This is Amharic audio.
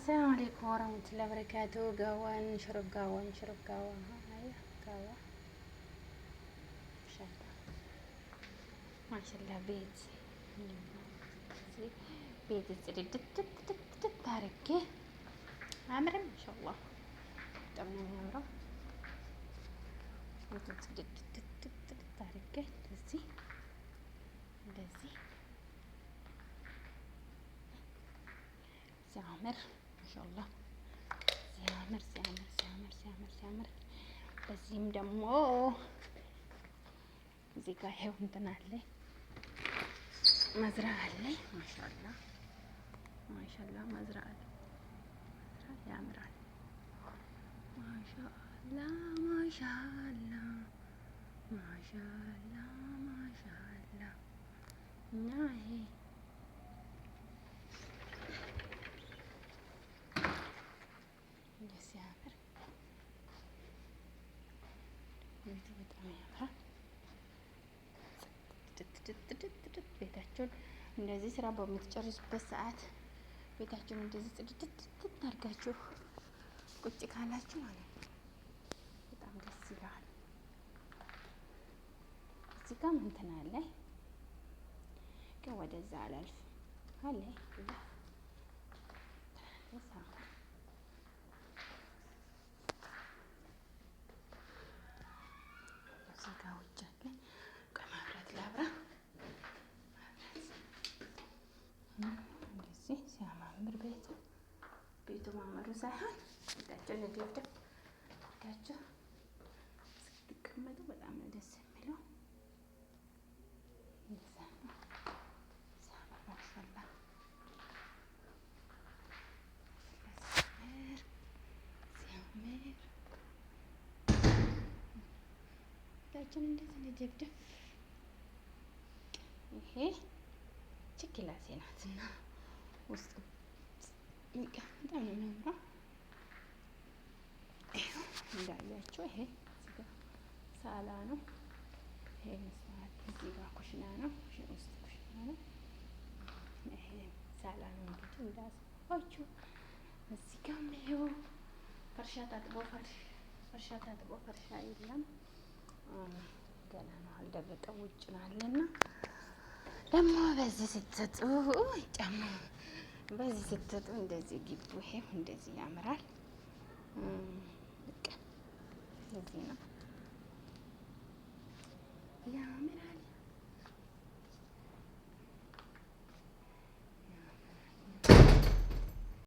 السلام عليكم ورحمة الله وبركاته. قهوة نشرب قهوة هاي قهوة ما شاء الله بيت سرير تاركه عامر ما شاء الله تمام يا تاركه እንደዚህ ሲያምር ማሻአላህ ሲያምር በዚህም ደግሞ እዚህ ጋር ይሄው እንትን አለ መዝራ አለ ማሻአላህ መዝራ አለ ያምራል ማሻአላህ እና ይሄ ሲያምር ቤቱ በጣም ያምራል። ቤታችሁን እንደዚህ ስራ በምትጨርሱበት ሰዓት ቤታችሁን እንደዚህ ጽድት አድርጋችሁ ቁጭ ካላችሁ ማለት ነው በጣም ደስ ይላል። እዚህ ጋር እንትን አለ ግን ወደዛ አላልፍም አለ እንደዚህ ሲያማምር ቤቱ ማመሩ ሳይሆን ቤታቸውን እንደወደ ቤታቸው ስትቀመጡ በጣም ነው ደስ የሚለው። ማሻአላህ ሲያምር ቤታችን እንደዚህ ነደፍደፍ ይሄ ችክላሴ ናትና ውስጥ በጣም ነው የሚያምረው። ይሄው እንዳያችሁ ይሄ እዚህ ጋር ሳላ ነው። ይሄ መስዋዕት እዚህ ጋር ኩሽና ነው። ውስጥ ኩሽና ነው። ይሄ ሳላ ነው እንግዲህ እንዳሳያችሁ። እዚህ ጋር ይሄው ፈርሻ ታጥቦ ፈርሻ የለም ገና ነው አልደረቀም። ውጭ ነው አለና ደግሞ በዚህ ስትጡ ጫማ በዚህ ስትጡ እንደዚህ ግቡ። ይሄው እንደዚህ ያምራል። በቃ እንደዚህ ነው ያምራል።